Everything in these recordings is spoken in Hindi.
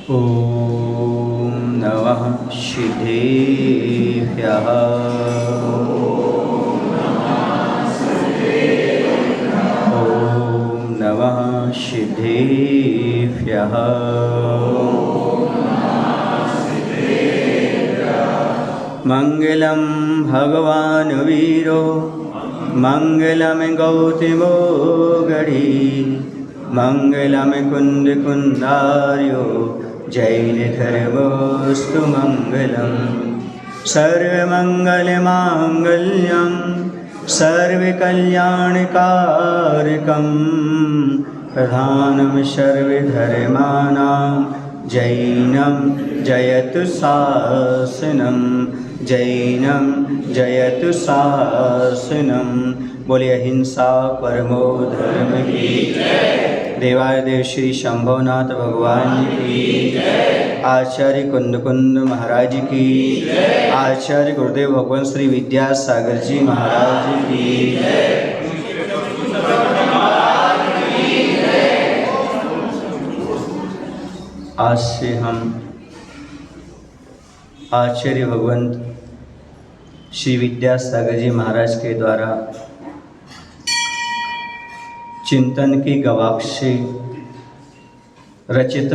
ॐ नमः सिद्धेभ्यः। ॐ नमः सिद्धेभ्यः। मङ्गलं भगवान् वीरो मङ्गलं गौतमो गढी मङ्गलं कुन्दकुन्दार्यो जैनधर्मोऽस्तु मङ्गलं। सर्वमङ्गलमाङ्गल्यं सर्वकल्याणकारकं प्रधानं सर्वधर्माणां जैनं जयतु शासनं जैनं जयतु शासनं। बोलिए अहिंसा परमो धर्म की देवादिदेव श्री शंभुनाथ भगवान की, आचार्य कुंद महाराज की, आचार्य गुरुदेव भगवान श्री विद्यासागर जी महाराज की। आज से हम आचार्य भगवंत श्री विद्यासागर जी महाराज के द्वारा चिंतन की गवाक्षी रचित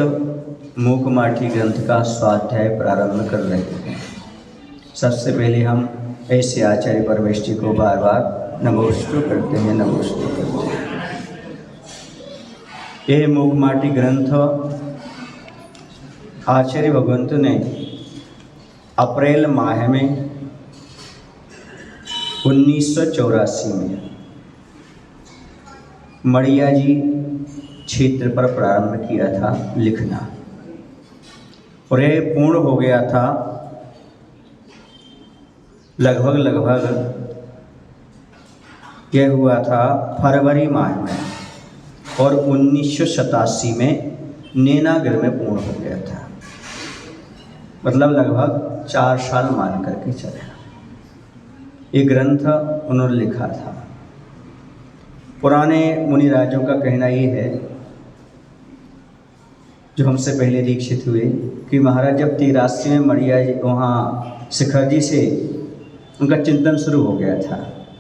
मूकमाठी ग्रंथ का स्वाध्याय प्रारंभ कर रहे हैं। सबसे पहले हम ऐसे आचार्य परमेश जी को बार बार नमोस्तु करते हैं, नमोस्तु करते हैं। यह मूकमाठी ग्रंथ आचार्य भगवंत ने अप्रैल माह में 1984 में मड़िया जी क्षेत्र पर प्रारंभ किया था लिखना, और यह पूर्ण हो गया था लगभग यह हुआ था फरवरी माह में, और 1987 में नैनागढ़ में पूर्ण हो गया था। मतलब लगभग 4 साल मान करके चले। ये ग्रंथ उन्होंने लिखा था। पुराने मुनि राजों का कहना ये है, जो हमसे पहले दीक्षित हुए, कि महाराज जब 83 में मड़िया जी वहाँ शिखर जी से उनका चिंतन शुरू हो गया था,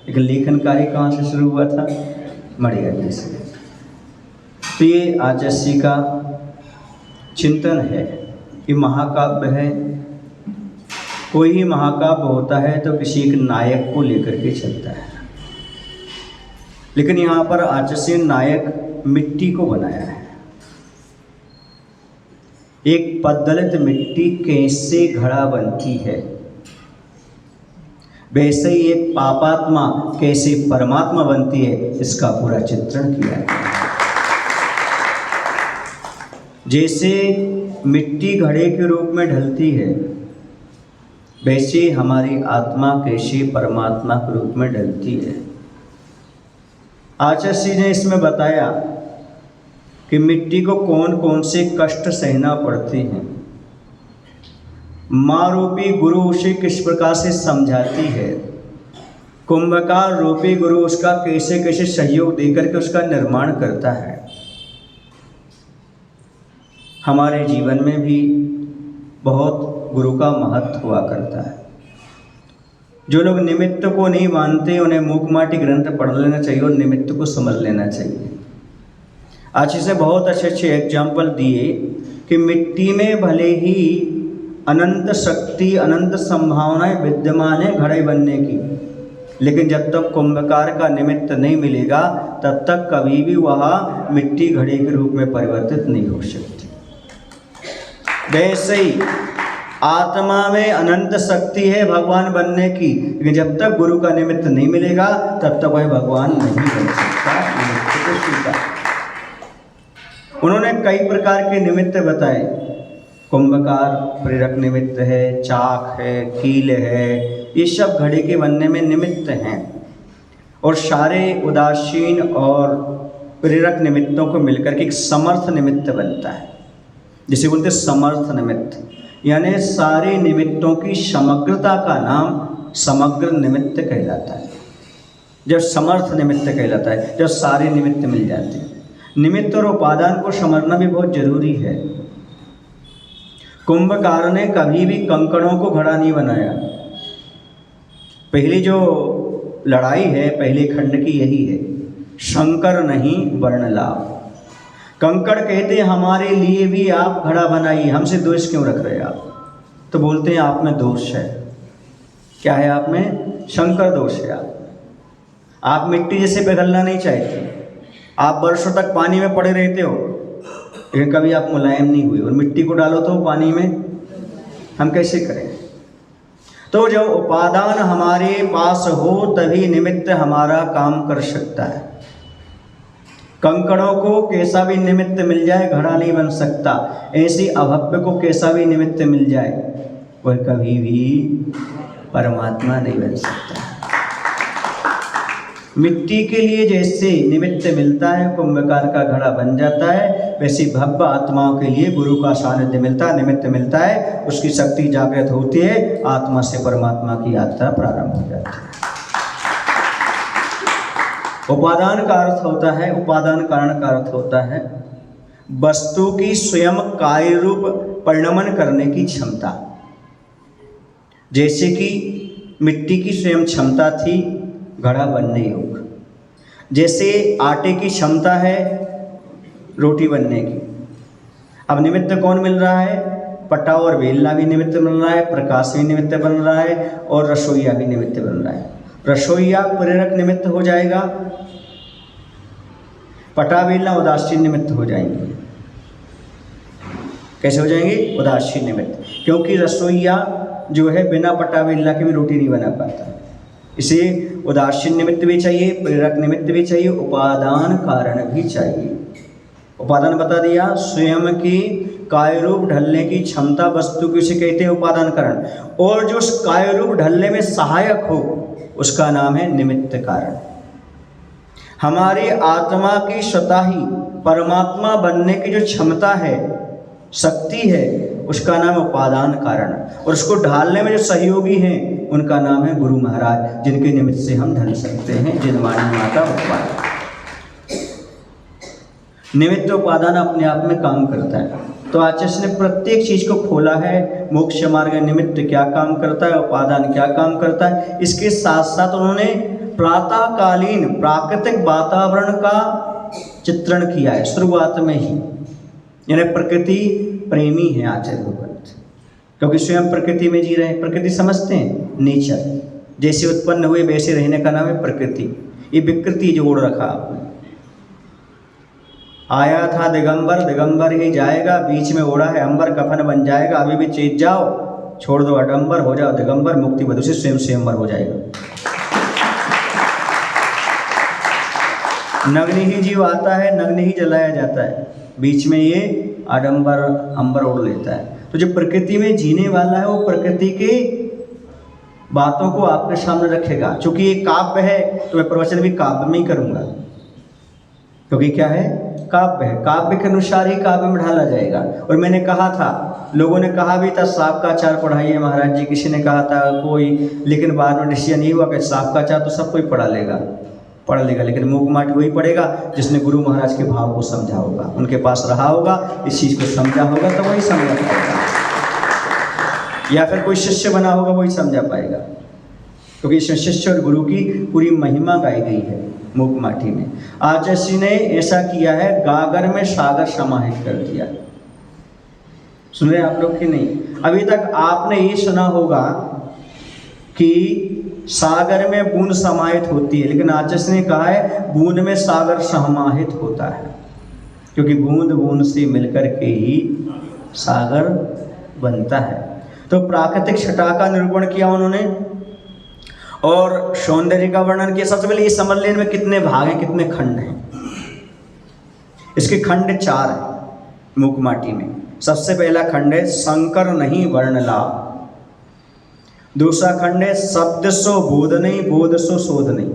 लेकिन लेखन कार्य कहाँ से शुरू हुआ था? मड़िया जी से। तो ये आचार्य का चिंतन है कि महाकाव्य है, कोई ही महाकाव्य होता है तो किसी एक नायक को लेकर के चलता है, लेकिन यहाँ पर आचार्य नायक मिट्टी को बनाया है। एक पद्दलित मिट्टी कैसे घड़ा बनती है, वैसे ही एक पापात्मा कैसे परमात्मा बनती है, इसका पूरा चित्रण किया है। जैसे मिट्टी घड़े के रूप में ढलती है, वैसे हमारी आत्मा कैसे परमात्मा के रूप में ढलती है। आचार्य ने इसमें बताया कि मिट्टी को कौन कौन से कष्ट सहना पड़ते हैं। माँ रूपी गुरु उसे किस प्रकार से समझाती है, कुंभकार रूपी गुरु उसका कैसे कैसे सहयोग देकर के उसका निर्माण करता है। हमारे जीवन में भी बहुत गुरु का महत्व हुआ करता है। जो लोग निमित्त को नहीं मानते, उन्हें मूकमाटी ग्रंथ पढ़ लेना चाहिए और निमित्त को समझ लेना चाहिए। आज इसे बहुत अच्छे एग्जाम्पल दिए कि मिट्टी में भले ही अनंत शक्ति, अनंत संभावनाएं विद्यमान है घड़े बनने की, लेकिन जब तक कुंभकार का निमित्त नहीं मिलेगा, तब तक कभी भी वह मिट्टी घड़े के रूप में परिवर्तित नहीं हो सकती। वैसे ही आत्मा में अनंत शक्ति है भगवान बनने की, लेकिन जब तक गुरु का निमित्त नहीं मिलेगा, तब तक वह भगवान नहीं बन सकता। उन्होंने कई प्रकार के निमित्त बताए। कुंभकार प्रेरक निमित्त है, चाक है, कील है, ये सब घड़े के बनने में निमित्त हैं, और सारे उदासीन और प्रेरक निमित्तों को मिलकर के एक समर्थ निमित्त बनता है, जिसे बोलते समर्थ निमित्त। यानी सारे निमित्तों की समग्रता का नाम समग्र निमित्त कहलाता है। जब समर्थ निमित्त कहलाता है, जब सारे निमित्त मिल जाते हैं। निमित्त और उपादान को समझना भी बहुत जरूरी है। कुंभकार ने कभी भी कंकड़ों को घड़ा नहीं बनाया। पहली जो लड़ाई है पहले खंड की यही है, शंकर नहीं वर्ण लाभ। कंकड़ कहते हैं हमारे लिए भी आप घड़ा बनाइए, हमसे दोष क्यों रख रहे हैं आप? तो बोलते हैं आप में दोष है। क्या है आप में? शंकर दोष है आप मिट्टी जैसे पिघलना नहीं चाहते, आप वर्षों तक पानी में पड़े रहते हो लेकिन कभी आप मुलायम नहीं हुए, और मिट्टी को डालो तो पानी में हम कैसे करें? तो जब उपादान हमारे पास हो तभी निमित्त हमारा काम कर सकता है। कंकड़ों को कैसा भी निमित्त मिल जाए घड़ा नहीं बन सकता, ऐसी अभव्य को कैसा भी निमित्त मिल जाए वह कभी भी परमात्मा नहीं बन सकता। मिट्टी के लिए जैसे निमित्त मिलता है कुंभकार का घड़ा बन जाता है, वैसे भव्य आत्माओं के लिए गुरु का सानिध्य मिलता है, निमित्त मिलता है, उसकी शक्ति जागृत होती है, आत्मा से परमात्मा की यात्रा प्रारंभ हो जाती है। उपादान का अर्थ होता है, उपादान कारण का अर्थ होता है वस्तु की स्वयं कार्य रूप परिणमन करने की क्षमता। जैसे कि मिट्टी की स्वयं क्षमता थी घड़ा बनने योग्य, जैसे आटे की क्षमता है रोटी बनने की। अब निमित्त कौन मिल रहा है? पटा और बेलना भी निमित्त बन रहा है, प्रकाश भी निमित्त बन रहा है, और रसोईया भी निमित्त बन रहा है। रसोईया प्रेरक निमित्त हो जाएगा, पटा बेलना उदासीन निमित्त हो जाएंगे। कैसे हो जाएंगे? उदासीन निमित्त, क्योंकि रसोईया जो है बिना पटा बेलना के भी रोटी नहीं बना पाता। इसे उदासीन निमित्त भी चाहिए, प्रेरक निमित्त भी चाहिए, उपादान कारण भी चाहिए। उपादान बता दिया, स्वयं की कार्य रूप ढलने की क्षमता वस्तु की उसे कहते हैं उपादान कारण, और जो उस कार्य रूप ढलने में सहायक हो उसका नाम है निमित्त कारण। हमारी आत्मा की स्वतः ही परमात्मा बनने की जो क्षमता है, शक्ति है, उसका नाम उपादान कारण, और उसको ढालने में जो सहयोगी हैं उनका नाम है गुरु महाराज, जिनके निमित्त से हम ढल सकते हैं। जिनवाणी माता उपादान, निमित्त उपादान अपने आप में काम करता है। तो आचार्य ने प्रत्येक चीज को खोला है, मोक्ष मार्ग निमित्त क्या काम करता है, उपादान क्या काम करता है। इसके साथ साथ उन्होंने प्रातःकालीन प्राकृतिक वातावरण का चित्रण किया है शुरुआत में ही। यानी प्रकृति प्रेमी है आचार्य भगवंत, क्योंकि स्वयं प्रकृति में जी रहे हैं। प्रकृति समझते हैं, नेचर, जैसे उत्पन्न हुए वैसे रहने का नाम है प्रकृति। ये विकृति जोड़ रखा आपने। आया था दिगंबर, दिगंबर ही जाएगा, बीच में ओढ़ा है अंबर, कफन बन जाएगा। अभी भी चेत जाओ, छोड़ दो अडंबर, हो जाओ दिगंबर, मुक्ति बधु से स्वयं स्वयंवर हो जाएगा। नग्न ही जीव आता है, नग्न ही जलाया जाता है, बीच में ये आडंबर अंबर ओढ़ लेता है। तो जो प्रकृति में जीने वाला है वो प्रकृति के बातों को आपके सामने रखेगा। चूंकि ये काव्य है तो मैं प्रवचन भी काव्य में ही करूँगा, क्योंकि क्या है? काव्य है। काव्य के अनुसार ही काव्य में ढाला जाएगा। और मैंने कहा था, लोगों ने कहा भी था सांप का अचार पढ़ाइए महाराज जी, किसी ने कहा था कोई, लेकिन बाद में डिसीजन ये हुआ कि सांप का अचार तो सब कोई पढ़ लेगा, लेकिन मूक माट वही पढ़ेगा जिसने गुरु महाराज के भाव को समझा होगा, उनके पास रहा होगा, इस चीज़ को समझा होगा, तो वही समझा पाएगा। या फिर कोई शिष्य बना होगा वही समझा पाएगा, क्योंकि इसमें शिष्य और गुरु की पूरी महिमा गाई गई है मूक माटी में। आचार्य ने ऐसा किया है, गागर में सागर समाहित कर दिया। सुन रहे आप लोग कि नहीं? अभी तक आपने ये सुना होगा कि सागर में बूंद समाहित होती है, लेकिन आचार्य ने कहा है बूंद में सागर समाहित होता है, क्योंकि बूंद बूंद से मिलकर के ही सागर बनता है। तो प्राकृतिक छटा का निरूपण किया उन्होंने और सौंदर्य का वर्णन किया। सबसे पहले ये समझ लेने में कितने भाग हैं, कितने खंड हैं। इसके खंड 4 हैं मूक माटी में। सबसे पहला खंड है शंकर नहीं वर्ण लाभ। दूसरा खंड है शब्द सो बोध नहीं, बोध सो शोध नहीं।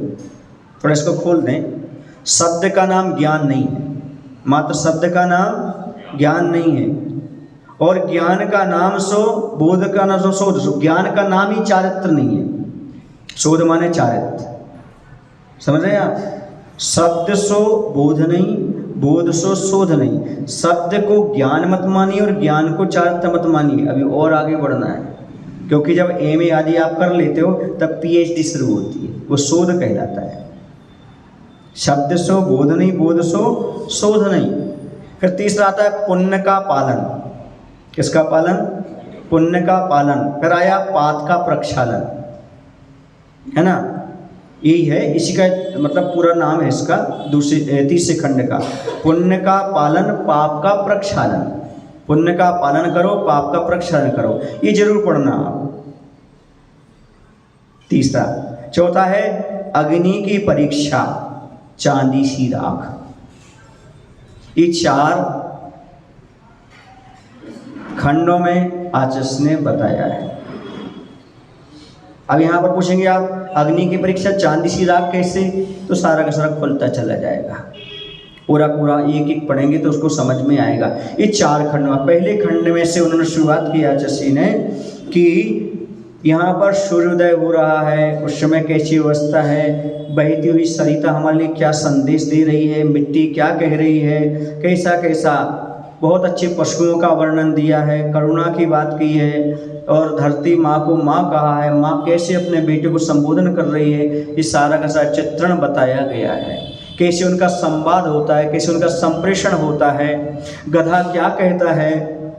थोड़ा इसको खोल दें। शब्द का नाम ज्ञान नहीं है, मात्र शब्द का नाम ज्ञान नहीं है, और ज्ञान का नाम सो, बोध का नाम सो शोध सो। ज्ञान का नाम ही चारित्र नहीं है, शोध माने चारित्र। समझ रहे हैं आप? शब्द सो बोध नहीं, बोध सो शोध नहीं। शब्द को ज्ञान मत मानिए और ज्ञान को चार्थ मत मानिए, अभी और आगे बढ़ना है, क्योंकि जब एमए आदि आप कर लेते हो तब पीएचडी शुरू होती है, वो शोध कहलाता है। शब्द सो बोध नहीं, बोध सो शोध नहीं। फिर तीसरा आता है पुण्य का पालन। किसका पालन? पुण्य का पालन। फिर आया पात का प्रक्षालन, है ना, यही है, इसी का मतलब पूरा नाम है इसका, तीसरे खंड का। पुण्य का पालन, पाप का प्रक्षालन। पुण्य का पालन करो, पाप का प्रक्षालन करो, ये जरूर पढ़ना आप। तीसरा। चौथा है अग्नि की परीक्षा, चांदी सी राख। ये 4 खंडों में आचार्य ने बताया है। अब यहाँ पर पूछेंगे आप अग्नि की परीक्षा चांदी सी राख कैसे, तो सारा का सारा खुलता चला जाएगा, पूरा पूरा एक एक पढ़ेंगे तो उसको समझ में आएगा। ये 4 खंड में, पहले खंड में से उन्होंने शुरुआत की आचार्य ने कि यहाँ पर सूर्योदय हो रहा है, उस समय कैसी अवस्था है, बहती हुई सरिता हमारे लिए क्या संदेश दे रही है, मिट्टी क्या कह रही है, कैसा कैसा, बहुत अच्छे पशुओं का वर्णन दिया है, करुणा की बात की है, और धरती माँ को माँ कहा है, माँ कैसे अपने बेटे को संबोधन कर रही है, ये सारा का सारा चित्रण बताया गया है। कैसे उनका संवाद होता है, कैसे उनका संप्रेषण होता है, गधा क्या कहता है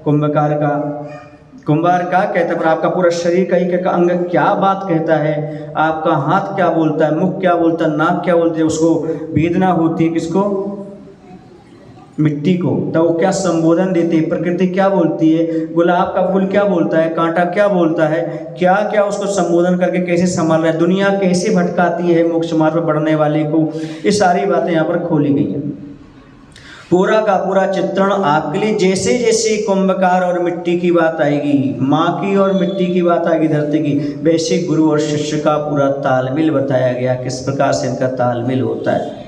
कुंभकार का, कुंभार क्या कहता है, पर आपका पूरा शरीर का एक अंग क्या बात कहता है, आपका हाथ क्या बोलता है, मुख क्या बोलता है, नाक क्या बोलती है, उसको वेदना होती है किसको, मिट्टी को, तो वो क्या संबोधन देती है, प्रकृति क्या बोलती है, गुलाब का फूल क्या बोलता है, कांटा क्या बोलता है, क्या क्या उसको संबोधन करके कैसे संभाल रहा है, दुनिया कैसे भटकाती है मोक्ष मार्ग पर बढ़ने वाले को, ये सारी बातें यहाँ पर खोली गई हैं। पूरा का पूरा चित्रण आपके लिए, जैसे जैसे कुंभकार और मिट्टी की बात आएगी, माँ की और मिट्टी की बात आएगी, धरती की, वैसे गुरु और शिष्य का पूरा तालमेल बताया गया, किस प्रकार से इनका तालमेल होता है।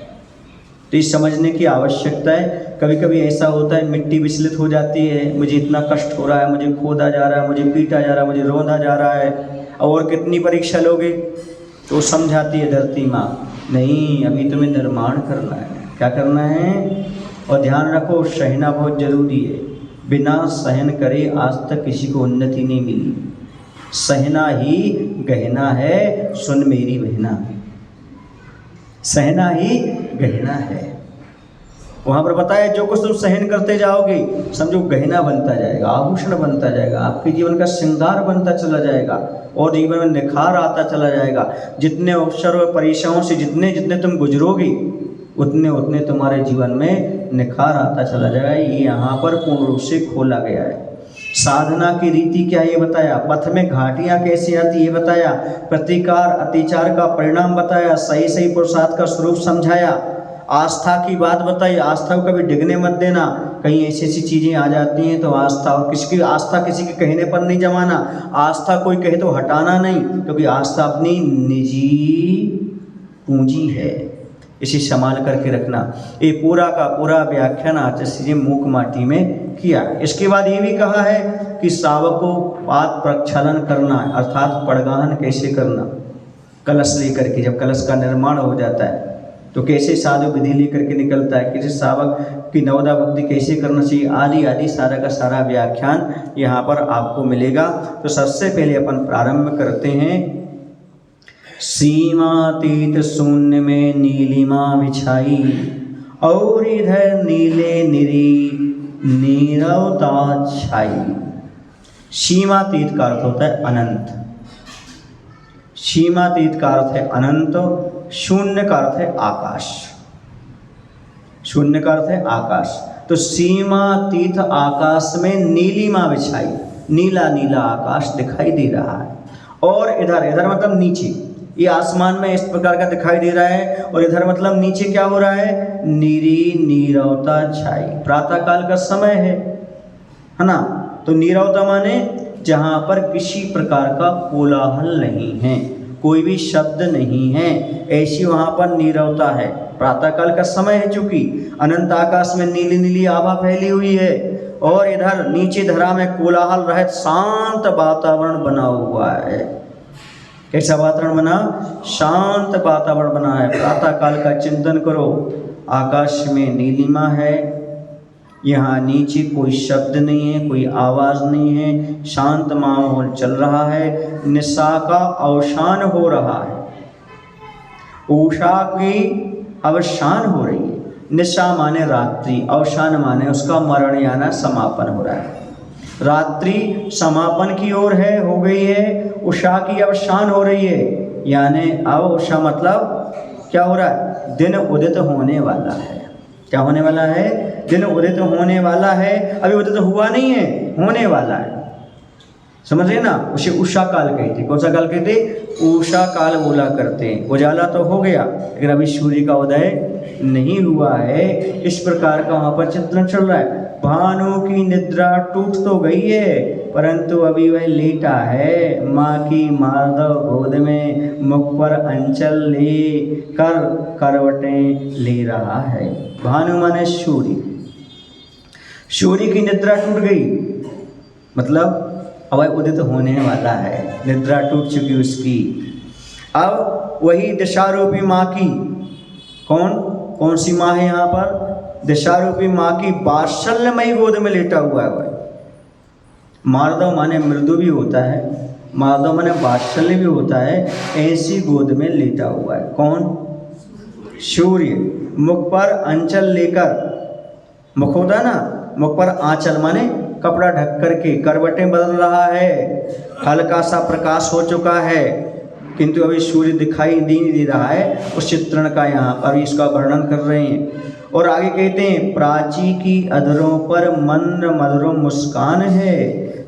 तो ये समझने की आवश्यकता है। कभी कभी ऐसा होता है मिट्टी विचलित हो जाती है, मुझे इतना कष्ट हो रहा है, मुझे खोदा जा रहा है, मुझे पीटा जा रहा है, मुझे रोंदा जा रहा है, और कितनी परीक्षा लोगे, तो समझाती है धरती माँ, नहीं अभी तुम्हें निर्माण करना है। क्या करना है? और ध्यान रखो, सहना बहुत जरूरी है, बिना सहन करे आज तक किसी को उन्नति नहीं मिली। सहना ही गहना है, सुन मेरी बहना, सहना ही गहना है। वहाँ पर बताया जो कुछ तुम सहन करते जाओगे समझो गहना बनता जाएगा, आभूषण बनता जाएगा, आपके जीवन का श्रृंगार बनता चला जाएगा, और जीवन में निखार आता चला जाएगा। जितने अवसर और परीक्षाओं से जितने जितने तुम गुजरोगे उतने उतने तुम्हारे जीवन में निखार आता चला जाएगा। ये यहाँ पर पूर्ण रूप से खोला गया है। साधना की रीति क्या ये बताया, पथ में घाटियाँ कैसे आती ये बताया, प्रतिकार अतिचार का परिणाम बताया, सही सही पुरुषार्थ का स्वरूप समझाया, आस्था की बात बताई, आस्था को कभी डिगने मत देना। कहीं ऐसी ऐसी चीज़ें आ जाती हैं तो आस्था, और किसी की आस्था किसी के कहने पर नहीं जमाना, आस्था कोई कहे तो हटाना नहीं, क्योंकि आस्था अपनी निजी पूंजी है, इसे संभाल करके रखना। ये पूरा का पूरा व्याख्यान आचार्य जी मूक माटी में किया। इसके बाद ये भी कहा है कि शावक को पाद प्रक्षालन करना, अर्थात पड़गाहन कैसे करना, कलश लेकर के, जब कलश का निर्माण हो जाता है तो कैसे साधु विधि लेकर के निकलता है, किसी शावक की नवदा भक्ति कैसे करना चाहिए, आदि आदि सारा का सारा व्याख्यान यहाँ पर आपको मिलेगा। तो सबसे पहले अपन प्रारंभ करते हैं। सीमातीत शून्य में नीलिमा बिछाई, और इधर नीले निरी नीरवता छाई। सीमातीत का अर्थ होता है अनंत, सीमातीत का अर्थ है अनंत, शून्य का अर्थ है आकाश, शून्य का अर्थ है आकाश। तो सीमातीत आकाश में नीलिमा बिछाई, नीला नीला आकाश दिखाई दे रहा है, और इधर, इधर मतलब नीचे, ये आसमान में इस प्रकार का दिखाई दे रहा है, और इधर मतलब नीचे क्या हो रहा है, नीरी नीरवता छाई। प्रातः काल का समय है ना, तो नीरवता माने जहाँ पर किसी प्रकार का कोलाहल नहीं है, कोई भी शब्द नहीं है, ऐसी वहाँ पर नीरवता है। प्रातःकाल का समय है, चूंकि अनंत आकाश में नीली नीली आभा फैली हुई है, और इधर नीचे धरा में कोलाहल रहित शांत वातावरण बना हुआ है। कैसा वातावरण बना? शांत वातावरण बना है। प्रातःकाल का चिंतन करो, आकाश में नीलिमा है, यहाँ नीचे कोई शब्द नहीं है, कोई आवाज़ नहीं है, शांत माहौल चल रहा है, निशा का अवसान हो रहा है, उषा की अवसान हो रही है। निशा माने रात्रि, अवसान माने उसका मरण याना समापन हो रहा है। रात्रि समापन की ओर है, हो गई है, उषा की अवसान हो रही है, यानी अब उषा मतलब क्या हो रहा है, दिन उदित होने वाला है। क्या होने वाला है, दिन उदित होने वाला है। अभी उदित हुआ नहीं है, होने वाला है, समझ रहे ना। उसे उषा काल कहते। कौन सा काल कहते, उषा काल बोला करते। उजाला तो हो गया लेकिन अभी सूर्य का उदय नहीं हुआ है, इस प्रकार का वहां पर चित्रण चल रहा है। भानु की निद्रा टूट तो गई है परंतु अभी वह लेटा है, माँ की मार्दव गोद में मुख पर अंचल ले कर करवटें ले रहा है। भानु माने सूर्य, सूर्य की निद्रा टूट गई मतलब अब उदित होने वाला है, निद्रा टूट चुकी उसकी। अब वही दिशारूपी माँ की, कौन सी माँ है यहाँ पर, दिशारूपी माँ की वात्सल्यमयी गोद में लेटा हुआ है वह। मार्दव माने मृदु भी होता है, मार्दव माने वात्सल्य भी होता है, ऐसी गोद में लेटा हुआ है। कौन, सूर्य। मुख पर अंचल लेकर, मुख होता ना, मुख पर आंचल माने कपड़ा ढक करके, करवटें बदल रहा है, हल्का सा प्रकाश हो चुका है किंतु अभी सूर्य दिखाई नहीं दे रहा है। उस चित्रण का यहाँ पर इसका वर्णन कर रहे हैं। और आगे कहते हैं, प्राची की अधरों पर मंद्र मधुर मुस्कान है,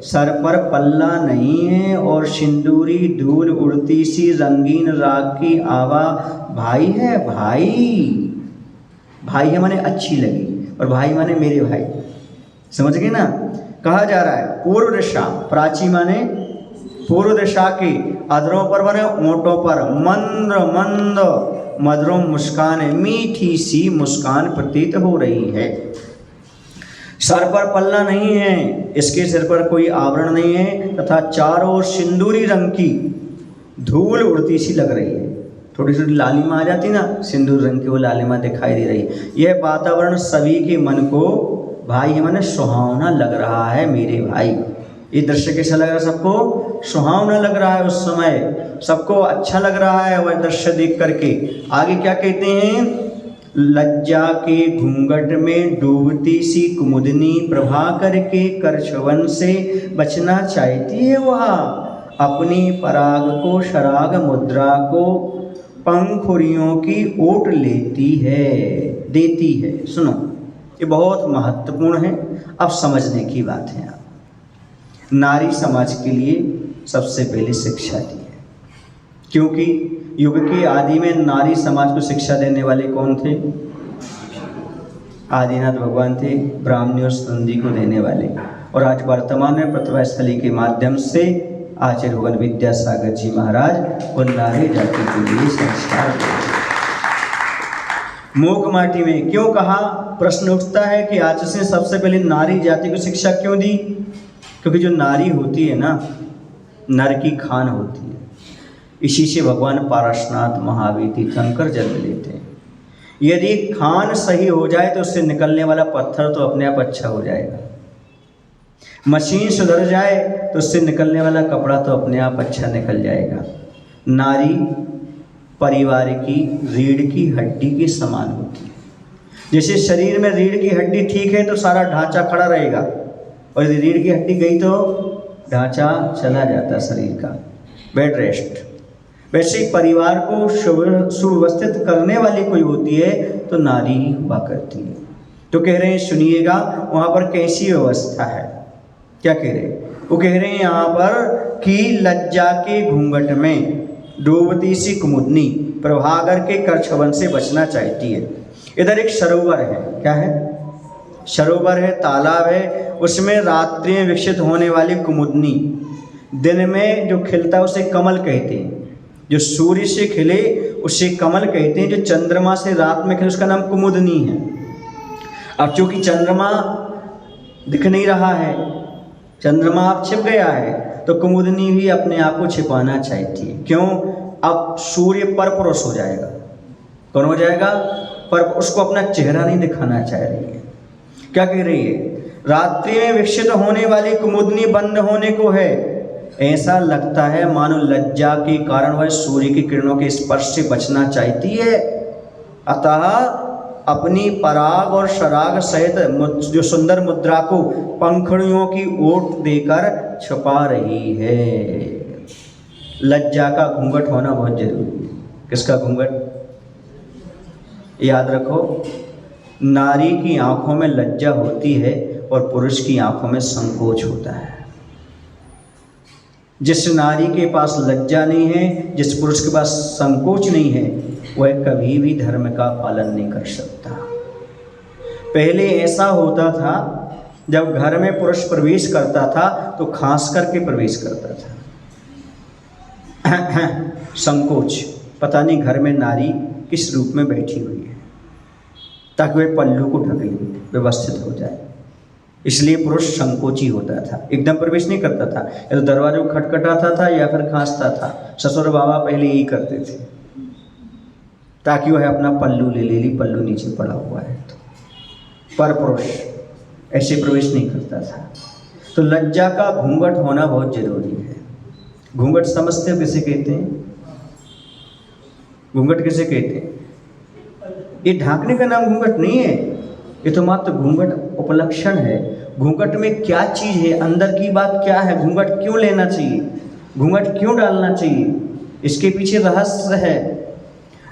सर पर पल्ला नहीं है और सिंदूरी धूल उड़ती सी रंगीन राग की आवा भाई है। भाई है माने अच्छी लगी, और भाई माने मेरे भाई, समझ गए ना। कहा जा रहा है पूर्व दिशा, प्राची माने पूर्व दिशा के, अधरों पर बने ओंठों पर मंद मधुरम मुस्कान है, मीठी सी मुस्कान प्रतीत हो रही है। सर पर पल्ला नहीं है, इसके सिर पर कोई आवरण नहीं है, तथा चारों ओर सिंदूरी रंग की धूल उड़ती सी लग रही है। थोड़ी थोड़ी लालिमा आ जाती ना, सिंदूर रंग की वो लालिमा दिखाई दे रही है। यह वातावरण सभी के मन को, भाई मैंने सुहावना लग रहा है मेरे भाई। ये दृश्य कैसा लग रहा है, सबको सुहावना लग रहा है, उस समय सबको अच्छा लग रहा है वह दृश्य देख करके। आगे क्या कहते हैं, लज्जा के घूंघट में डूबती सी कुमुदनी प्रभाकर के करछवन से बचना चाहती है वह, अपनी पराग को शराग मुद्रा को पंखुड़ियों की ओट लेती है, देती है। सुनो, ये बहुत महत्वपूर्ण है, अब समझने की बात है। नारी समाज के लिए सबसे पहले शिक्षा दी है, क्योंकि युग के आदि में नारी समाज को शिक्षा देने वाले कौन थे, आदिनाथ भगवान थे, ब्राह्मणी और संधि को देने वाले। और आज वर्तमान में प्रतिभा स्थली के माध्यम से आचार्य भगवान विद्यासागर जी महाराज और नारी जाति के लिए संस्कार दे। मूक माटी में क्यों कहा, प्रश्न उठता है कि आचार्य से सबसे पहले नारी जाति को शिक्षा क्यों दी। क्योंकि जो नारी होती है ना, नर की खान होती है। इसी से भगवान पारसनाथ महावीर तीर्थंकर जन्म लेते हैं। यदि खान सही हो जाए तो उससे निकलने वाला पत्थर तो अपने आप अच्छा हो जाएगा। मशीन सुधर जाए तो उससे निकलने वाला कपड़ा तो अपने आप अच्छा निकल जाएगा। नारी परिवार की रीढ़ की हड्डी के समान होती है। जैसे शरीर में रीढ़ की हड्डी ठीक है तो सारा ढांचा खड़ा रहेगा, और यदि रीढ़ की हड्डी गई तो ढांचा चला जाता शरीर का, बेड रेस्ट। वैसे ही परिवार को सुव्यवस्थित करने वाली कोई होती है तो नारी ही हुआ करती है। तो कह रहे हैं, सुनिएगा वहाँ पर कैसी व्यवस्था है। क्या कह रहे हैं, वो कह रहे हैं यहाँ पर कि लज्जा के घूंघट में डूबती सी कुमुदनी प्रभाकर के करछवन से बचना चाहती है। इधर एक सरोवर है, क्या है, सरोवर है, तालाब है, उसमें रात्रि में विकसित होने वाली कुमुदनी, दिन में जो खिलता है उसे कमल कहते हैं, जो सूर्य से खिले उसे कमल कहते हैं, जो चंद्रमा से रात में खिले उसका नाम कुमुदनी है। अब चूंकि चंद्रमा दिख नहीं रहा है, चंद्रमा अब छिप गया है, तो कुमुदनी भी अपने आप को छिपाना चाहती है। क्यों, अब सूर्य परपुरुष हो जाएगा। कौन हो जाएगा, पर उसको अपना चेहरा नहीं दिखाना चाह रही है। क्या कह रही है? रात्रि में विकसित होने वाली कुमुदनी बंद होने को है। ऐसा लगता है मानो लज्जा के कारण वह सूर्य की किरणों के स्पर्श से बचना चाहती है, अतः अपनी पराग और शराग सहित जो सुंदर मुद्रा को पंखुड़ियों की ओट देकर छुपा रही है। लज्जा का घूंघट होना बहुत जरूरी है। किसका घूंघट? याद रखो, नारी की आंखों में लज्जा होती है और पुरुष की आंखों में संकोच होता है। जिस नारी के पास लज्जा नहीं है, जिस पुरुष के पास संकोच नहीं है, वह कभी भी धर्म का पालन नहीं कर सकता। पहले ऐसा होता था, जब घर में पुरुष प्रवेश करता था तो खास करके प्रवेश करता था। संकोच, पता नहीं घर में नारी किस रूप में बैठी हुई है, ताकि वह पल्लू को ढक ले, व्यवस्थित हो जाए। इसलिए पुरुष संकोची होता था, एकदम प्रवेश नहीं करता था। या तो दरवाजे को खटखटाता था या फिर खांसता था। ससुर बाबा पहले यही करते थे, ताकि वह अपना पल्लू ले ले, पल्लू नीचे पड़ा हुआ है तो। पर पुरुष ऐसे प्रवेश नहीं करता था। तो लज्जा का घूंघट होना बहुत जरूरी है। घूंघट समझते हो किसे कहते हैं? घूंघट किसे कहते हैं? ये ढांकने का नाम घूंघट नहीं है, ये तो मात्र घूंघट उपलक्षण है। घूंघट में क्या चीज़ है, अंदर की बात क्या है, घूंघट क्यों लेना चाहिए, घूंघट क्यों डालना चाहिए, इसके पीछे रहस्य है।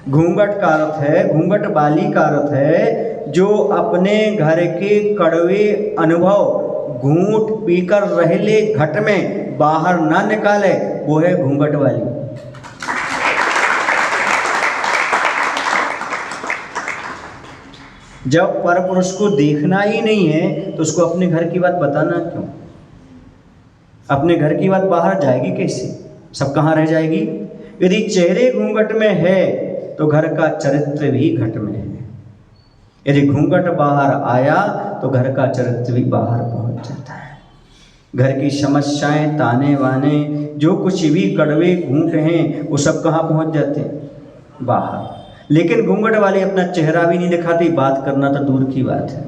घूंघट का अर्थ है, घूंघट वाली का अर्थ है जो अपने घर के कड़वे अनुभव घूंट पीकर रहले घट में बाहर ना निकाले, वो है घूंघट वाली। जब परपुरुष को देखना ही नहीं है तो उसको अपने घर की बात बताना क्यों? अपने घर की बात बाहर जाएगी कैसे? सब कहाँ रह जाएगी? यदि चेहरे घूंघट में है तो घर का चरित्र भी घट में है। यदि घूंघट बाहर आया तो घर का चरित्र भी बाहर पहुंच जाता है। घर की समस्याएं, ताने बाने, जो कुछ भी कड़वे घूंट हैं, वो सब कहाँ पहुंच जाते हैं? बाहर। लेकिन घूंघट वाली अपना चेहरा भी नहीं दिखाती, बात करना तो दूर की बात है।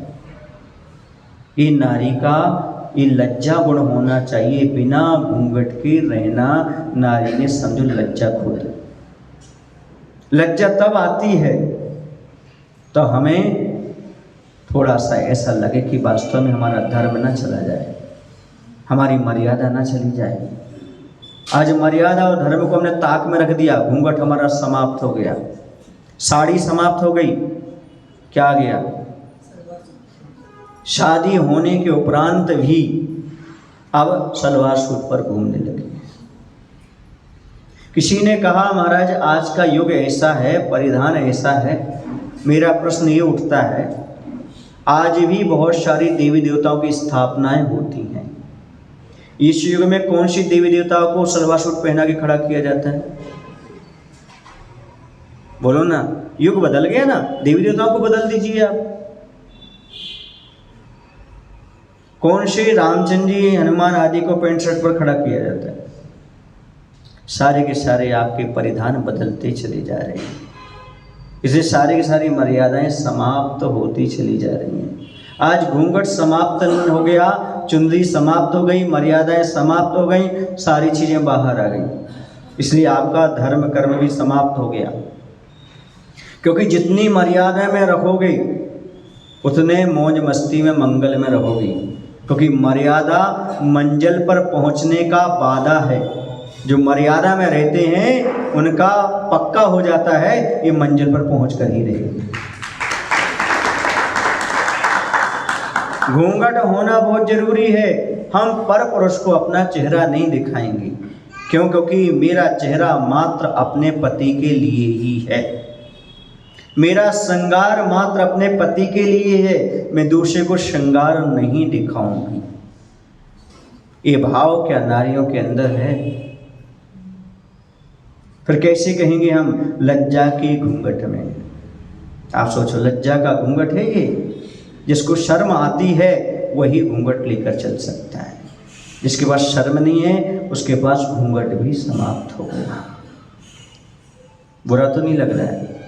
ये नारी का ये लज्जा गुण होना चाहिए। बिना घूंघट के रहना, नारी ने समझो लज्जा खो दी। लज्जा तब आती है तो हमें थोड़ा सा ऐसा लगे कि वास्तव में हमारा धर्म ना चला जाए, हमारी मर्यादा ना चली जाए। आज मर्यादा और धर्म को हमने ताक में रख दिया, घूंघट हमारा समाप्त हो गया, साड़ी समाप्त हो गई, क्या आ गया? शादी होने के उपरांत भी अब सलवार सूट पर घूमने लगे। किसी ने कहा महाराज आज का युग ऐसा है, परिधान ऐसा है। मेरा प्रश्न ये उठता है, आज भी बहुत सारी देवी देवताओं की स्थापनाएं होती हैं। इस युग में कौन सी देवी देवताओं को सलवार सूट पहना के खड़ा किया जाता है? बोलो ना, युग बदल गया ना, देवी देवताओं को बदल दीजिए आप। कौन से रामचंद्र जी, हनुमान आदि को पैंट शर्ट पर खड़ा किया जाता है? सारे के सारे आपके परिधान बदलते चले जा रहे हैं, इसलिए सारी की सारी मर्यादाएं समाप्त होती चली जा रही हैं। आज घूंघट समाप्त हो गया, चुंदरी समाप्त हो गई, मर्यादाएं समाप्त हो गई, सारी चीज़ें बाहर आ गई। इसलिए आपका धर्म कर्म भी समाप्त हो गया, क्योंकि जितनी मर्यादा में रखोगे उतने मौज मस्ती में मंगल में रहोगे। क्योंकि मर्यादा मंजिल पर पहुंचने का वादा है। जो मर्यादा में रहते हैं उनका पक्का हो जाता है ये मंजिल पर पहुंच कर ही रहेंगे। घूंघट होना बहुत जरूरी है। हम पर पुरुष को अपना चेहरा नहीं दिखाएंगे, क्यों? क्योंकि मेरा चेहरा मात्र अपने पति के लिए ही है, मेरा श्रृंगार मात्र अपने पति के लिए है, मैं दूसरे को श्रृंगार नहीं दिखाऊंगी। ये भाव क्या नारियों के अंदर है? फिर कैसे कहेंगे हम लज्जा के घूंघट में? आप सोचो, लज्जा का घूंघट है ये। जिसको शर्म आती है वही घूंघट लेकर चल सकता है, जिसके पास शर्म नहीं है उसके पास घूंघट भी समाप्त हो गया। बुरा तो नहीं लग रहा है?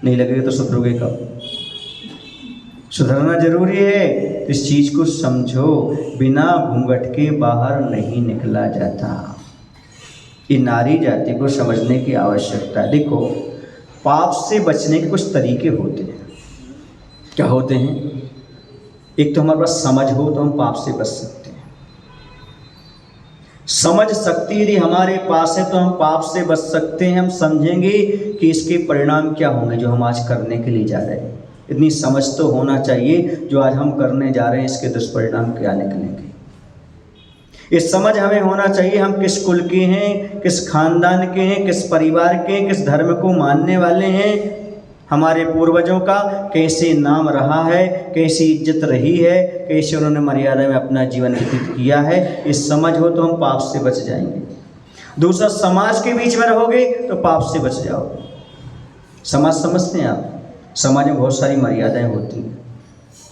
नहीं लगेगा तो सुधरोगे कब? सुधरना जरूरी है। तो इस चीज को समझो, बिना घूंघट के बाहर नहीं निकला जाता। ये नारी जाति को समझने की आवश्यकता है। देखो, पाप से बचने के कुछ तरीके होते हैं। क्या होते हैं? एक तो हमारे पास समझ हो तो हम पाप से बच सकते हैं। समझ शक्ति यदि हमारे पास है तो हम पाप से बच सकते हैं। हम समझेंगे कि इसके परिणाम क्या होंगे जो हम आज करने के लिए जा रहे हैं। इतनी समझ तो होना चाहिए जो आज हम करने जा रहे हैं इसके दुष्परिणाम क्या निकलेंगे। ये समझ हमें होना चाहिए हम किस कुल के हैं, किस खानदान के हैं, किस परिवार के हैं, किस धर्म को मानने वाले हैं। हमारे पूर्वजों का कैसे नाम रहा है, कैसी इज्जत रही है, कैसे उन्होंने मर्यादा में अपना जीवन व्यतीत किया है। ये समझ हो तो हम पाप से बच जाएंगे। दूसरा, समाज के बीच में रहोगे तो पाप से बच जाओगे। समाज समझते हैं आप? समाज में बहुत सारी मर्यादाएं होती हैं।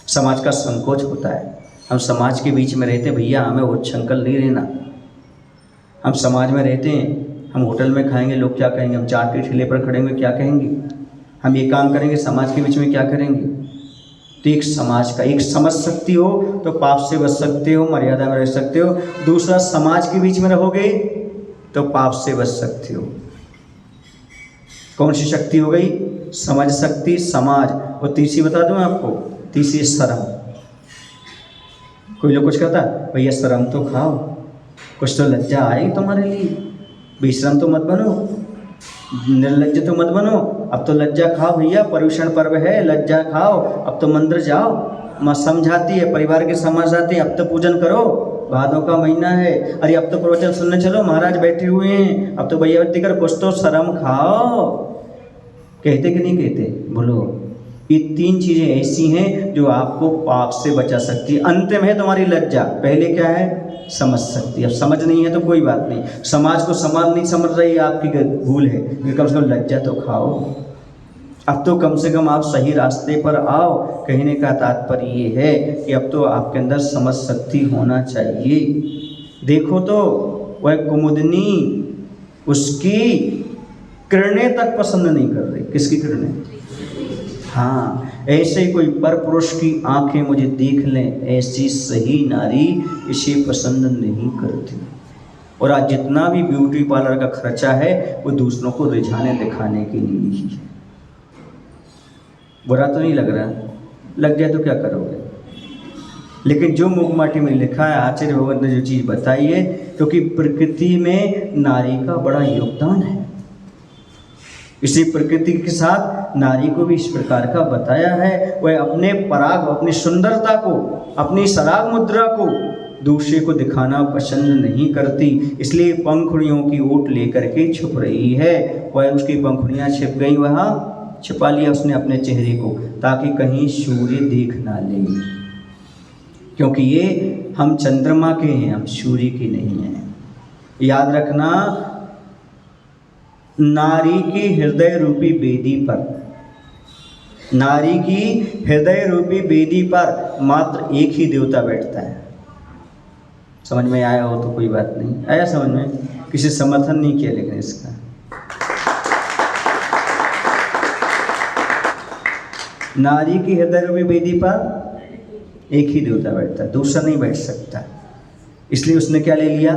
समाज का संकोच होता है। हम समाज के बीच में रहते, भैया हमें उच्छृंखल नहीं रहना। हम समाज में रहते हैं, हम होटल में खाएंगे, लोग क्या कहेंगे? हम चाट के ठेले पर खड़े होंगे, क्या कहेंगे? हम ये काम करेंगे, समाज के बीच में क्या करेंगे? तो एक समाज का एक समझ सकती हो तो पाप से बच सकते हो, मर्यादा में रह सकते हो। दूसरा, समाज के बीच में रहोगे तो पाप से बच सकते हो। कौन सी शक्ति हो गई? समझ शक्ति, समाज। और तीसरी बता दूं आपको, तीसरी शर्म। कोई लोग कुछ कहता, भैया शर्म तो खाओ, कुछ तो लज्जा आएगी तुम्हारे लिए, बेशरम तो मत बनो, निर्लज्ज तो मत बनो। अब तो लज्जा खाओ भैया, पर्युषण पर्व है, लज्जा खाओ। अब तो मंदिर जाओ, माँ समझाती है, परिवार की समझ आती है, अब तो पूजन करो, भादों का महीना है। अरे अब तो प्रवचन सुनने चलो, महाराज बैठे हुए हैं, अब तो भैया कर, कुछ तो शर्म खाओ। कहते कि नहीं कहते? बोलो। ये तीन चीज़ें ऐसी हैं जो आपको पाप से बचा सकती है। अंत में है तुम्हारी लज्जा, पहले क्या है? समझ सकती है। अब समझ नहीं है तो कोई बात नहीं, समाज को समाज नहीं समझ रही, आपकी भूल है, लेकिन कम से कम लज्जा तो खाओ। अब तो कम से कम आप सही रास्ते पर आओ। कहने का तात्पर्य ये है कि अब तो आपके अंदर समझ शक्ति होना चाहिए। देखो तो वह कुमुदनी, उसकी किरणें तक पसंद नहीं कर रही। किसकी किरणें? हाँ, ऐसे ही कोई पर पुरुष की आंखें मुझे देख लें, ऐसी सही नारी इसे पसंद नहीं करती। और आज जितना भी ब्यूटी पार्लर का खर्चा है वो दूसरों को रिझाने दिखाने के लिए ही है। बुरा तो नहीं लग रहा? लग जाए तो क्या करोगे? लेकिन जो मुखमाटी में लिखा है, आचार्य भगवत ने जो चीज़ बताई है, क्योंकि प्रकृति में नारी का बड़ा योगदान है, इसी प्रकृति के साथ नारी को भी इस प्रकार का बताया है। वह अपने पराग, अपनी सुंदरता को, अपनी सराग मुद्रा को दूसरे को दिखाना पसंद नहीं करती, इसलिए पंखुड़ियों की ओट लेकर के छुप रही है। वह उसकी पंखुड़ियाँ छिप गई, वहाँ छिपा लिया उसने अपने चेहरे को, ताकि कहीं सूर्य देख ना ले। क्योंकि ये हम चंद्रमा के हैं, हम सूर्य के नहीं हैं। याद रखना, नारी की हृदय रूपी वेदी पर, नारी की हृदय रूपी वेदी पर मात्र एक ही देवता बैठता है। समझ में आया हो तो कोई बात नहीं, आया समझ में? किसी समर्थन नहीं किया लेकिन इसका। नारी की हृदय रूपी वेदी पर एक ही देवता बैठता है, दूसरा नहीं बैठ सकता। इसलिए उसने क्या ले लिया?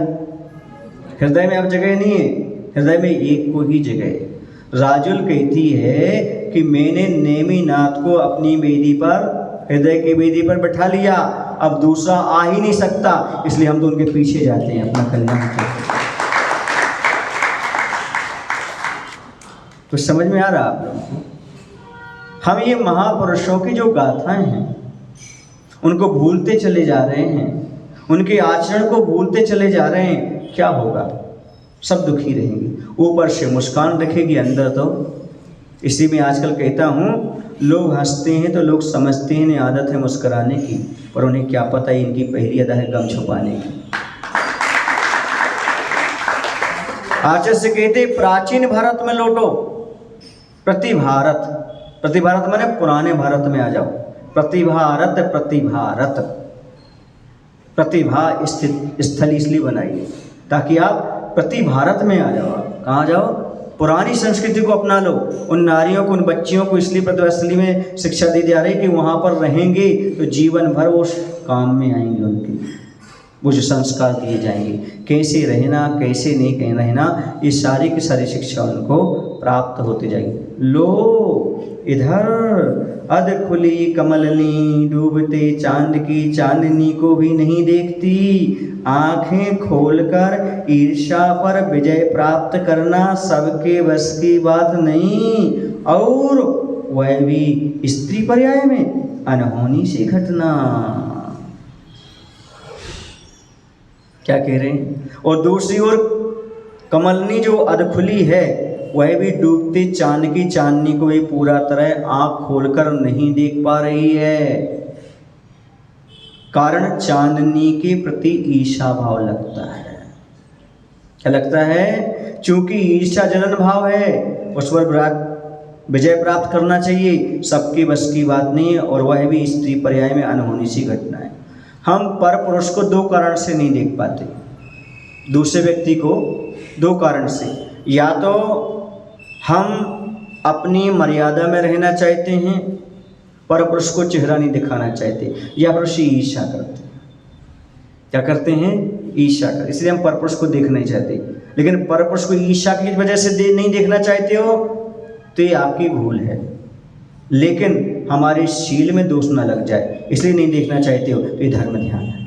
हृदय में अब जगह नहीं है, हृदय में एक को ही जगह है। राजुल कहती है कि मैंने नेमिनाथ को अपनी वेदी पर, हृदय की वेदी पर बैठा लिया, अब दूसरा आ ही नहीं सकता, इसलिए हम तो उनके पीछे जाते हैं अपना कल्याण करते। तो समझ में आ रहा आप लोगों को? हम ये महापुरुषों की जो गाथाएं हैं उनको भूलते चले जा रहे हैं, उनके आचरण को भूलते चले जा रहे हैं। क्या होगा? सब दुखी रहेंगे, ऊपर से मुस्कान रखेगी, अंदर तो। इसी में आजकल कहता हूँ, लोग हंसते हैं तो लोग समझते हैं इन्हें आदत है मुस्कुराने की, पर उन्हें क्या पता है इनकी पहली अदा है गम छुपाने की। आचार्य से कहते प्राचीन भारत में लौटो, प्रति भारत, प्रति भारत माने पुराने भारत में आ जाओ। प्रतिभारत, प्रतिभारत, प्रतिभा स्थित स्थल इसलिए बनाइए ताकि आप प्रति भारत में आ जाओ। कहाँ जाओ? पुरानी संस्कृति को अपना लो। उन नारियों को, उन बच्चियों को इसलिए प्रतिभाशाली में शिक्षा दी जा रही कि वहाँ पर रहेंगे तो जीवन भर वो काम में आएंगे, उनके वो जो संस्कार दिए जाएंगे, कैसे रहना, कैसे नहीं कहीं रहना, ये सारी की सारी शिक्षा उनको प्राप्त होती जाएगी। लो इधर अध खुली कमलनी डूबते चांद की चांदनी को भी नहीं देखती, आंखें खोलकर ईर्ष्या पर विजय प्राप्त करना सबके बस की बात नहीं, और वह भी स्त्री पर्याय में अनहोनी सी घटना। क्या कह रहे हैं? और दूसरी ओर कमलनी जो अधखुली है वह भी डूबते चांद की चांदनी को भी पूरा तरह आंख खोलकर नहीं देख पा रही है। कारण चांदनी के प्रति ईर्ष्या भाव लगता है। क्या लगता है? चूंकि ईर्ष्या जलन भाव है, उस पर विजय प्राप्त करना चाहिए, सबके बस की बात नहीं है, और वह भी स्त्री पर्याय में अनहोनी सी घटना है। हम पर पुरुष को दो कारण से नहीं देख पाते, दूसरे व्यक्ति को दो कारण से। या तो हम अपनी मर्यादा में रहना चाहते हैं, पर पुरुष को चेहरा नहीं दिखाना चाहते, या पुरुष ईर्ष्या करते हैं। क्या करते हैं? ईर्ष्या कर, इसलिए हम पर पुरुष को देख नहीं चाहते। लेकिन पर पुरुष को ईर्ष्या की वजह से नहीं देखना चाहते हो तो ये आपकी भूल है, लेकिन हमारे शील में दोष न लग जाए इसलिए नहीं देखना चाहते हो, तो ये धर्म ध्यान है।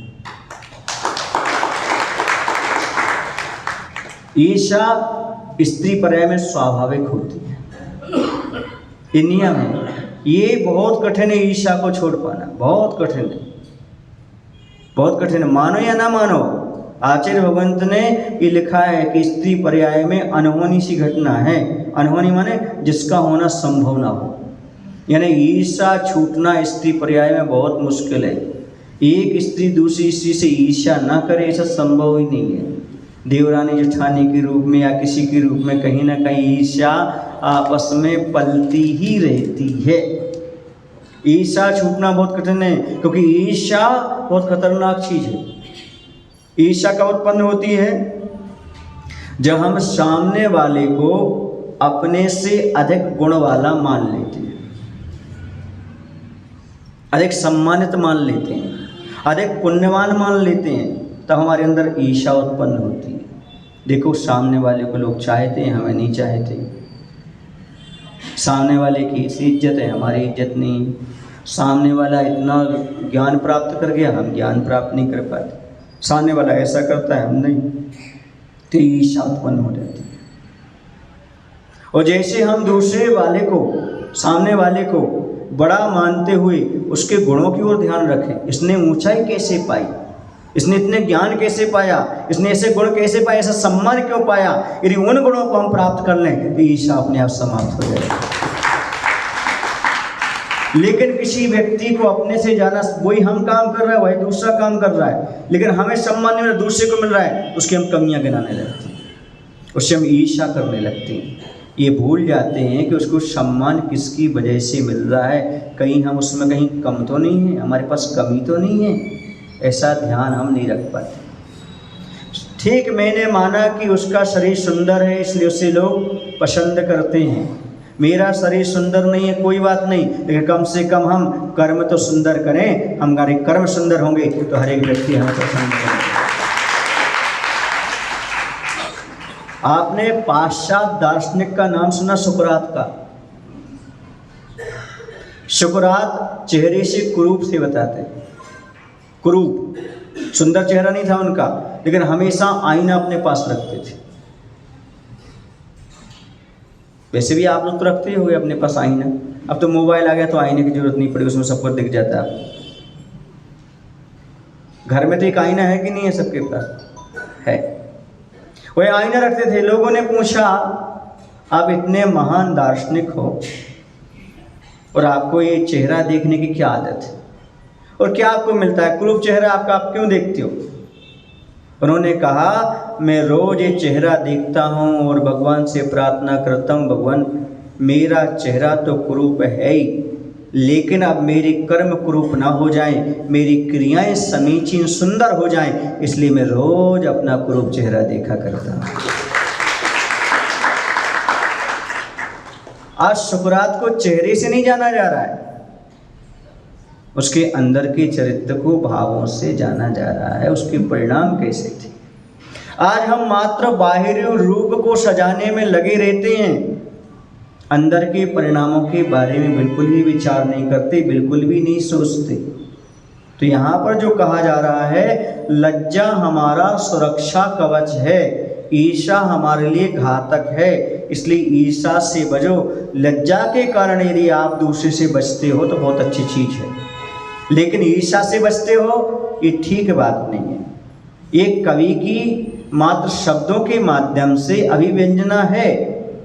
ईर्ष्या स्त्री पर्याय में स्वाभाविक होती है, ये नियम है। ये बहुत कठिन है, ईर्ष्या को छोड़ पाना बहुत कठिन है, बहुत कठिन है। मानो या ना मानो, आचार्य भगवंत ने ये लिखा है कि स्त्री पर्याय में अनहोनी सी घटना है। अनहोनी माने जिसका होना संभव ना हो, यानी ईर्ष्या छूटना स्त्री पर्याय में बहुत मुश्किल है। एक स्त्री दूसरी स्त्री से ईर्ष्या ना करे, ऐसा संभव ही नहीं है। देवरानी जेठानी के रूप में या किसी के रूप में कहीं ना कहीं ईर्ष्या आपस में पलती ही रहती है। ईर्ष्या छूटना बहुत कठिन है, क्योंकि ईर्ष्या बहुत खतरनाक चीज है। ईर्ष्या कब उत्पन्न होती है? जब हम सामने वाले को अपने से अधिक गुण वाला मान लेते हैं, अधिक सम्मानित मान लेते हैं, अधिक पुण्यवान मान लेते हैं, तब हमारे अंदर ईर्ष्या उत्पन्न होती है। देखो, सामने वाले को लोग चाहते हैं, हमें नहीं चाहते। सामने वाले की इज्जत है, हमारी इज्जत नहीं। सामने वाला इतना ज्ञान प्राप्त कर गया, हम ज्ञान प्राप्त नहीं कर पाते। सामने वाला ऐसा करता है, हम नहीं, तो ईर्ष्या उत्पन्न हो जाती है। और जैसे हम दूसरे वाले को, सामने वाले को बड़ा मानते हुए उसके गुणों की ओर ध्यान रखें, इसने ऊंचाई कैसे पाई, इसने इतने ज्ञान कैसे पाया, इसने ऐसे गुण कैसे पाए, ऐसा सम्मान क्यों पाया, यदि उन गुणों को हम प्राप्त कर लें तो ईर्ष्या अपने आप समाप्त हो जाएगी। लेकिन किसी व्यक्ति को अपने से जाना, वही हम काम कर रहा है, वही दूसरा काम कर रहा है, लेकिन हमें सम्मान नहीं मिल रहा, दूसरे को मिल रहा है, उसकी हम कमियां गिनाने लगते हैं, उससे हम ईर्ष्या करने लगते हैं। ये भूल जाते हैं कि उसको सम्मान किसकी वजह से मिल रहा है, कहीं हम उसमें कहीं कम तो नहीं है, हमारे पास कमी तो नहीं है, ऐसा ध्यान हम नहीं रख पाते। ठीक, मैंने माना कि उसका शरीर सुंदर है इसलिए उसे लोग पसंद करते हैं, मेरा शरीर सुंदर नहीं है कोई बात नहीं, लेकिन कम से कम हम कर्म तो सुंदर करें, हमारे कर्म सुंदर होंगे तो हर एक व्यक्ति हमें पसंद करेगा। आपने पाश्चात्य दार्शनिक का नाम सुना, सुकरात का? सुकरात चेहरे से कुरूप से बताते, कुरूप, सुंदर चेहरा नहीं था उनका, लेकिन हमेशा आईना अपने पास रखते थे। वैसे भी आप लोग तो रखते ही होंगे अपने पास आईना, अब तो मोबाइल आ गया तो आईने की जरूरत नहीं पड़ी, उसमें सब कुछ दिख जाता है। घर में तो एक आईना है कि नहीं है, सबके पास है। वह आईना रखते थे। लोगों ने पूछा, आप इतने महान दार्शनिक हो और आपको ये चेहरा देखने की क्या आदत है और क्या आपको मिलता है, कुरूप चेहरा आपका आप क्यों देखते हो? उन्होंने कहा, मैं रोज ये चेहरा देखता हूँ और भगवान से प्रार्थना करता हूँ, भगवान मेरा चेहरा तो कुरूप है ही, लेकिन अब मेरे कर्म कुरूप ना हो जाएं, मेरी क्रियाएं समीचीन सुंदर हो जाएं, इसलिए मैं रोज अपना कुरूप चेहरा देखा करता हूँ। आज सुकरात को चेहरे से नहीं जाना जा रहा है, उसके अंदर के चरित्र को भावों से जाना जा रहा है, उसके परिणाम कैसे थे। आज हम मात्र बाहरी रूप को सजाने में लगे रहते हैं, अंदर के परिणामों के बारे में बिल्कुल भी विचार नहीं करते, बिल्कुल भी नहीं सोचते। तो यहाँ पर जो कहा जा रहा है, लज्जा हमारा सुरक्षा कवच है, ईर्ष्या हमारे लिए घातक है, इसलिए ईर्ष्या से बचो। लज्जा के कारण यदि आप दूसरे से बचते हो तो बहुत अच्छी चीज़ है, लेकिन ईर्ष्या से बचते हो ये ठीक बात नहीं है। एक कवि की मात्र शब्दों के माध्यम से अभिव्यंजना है,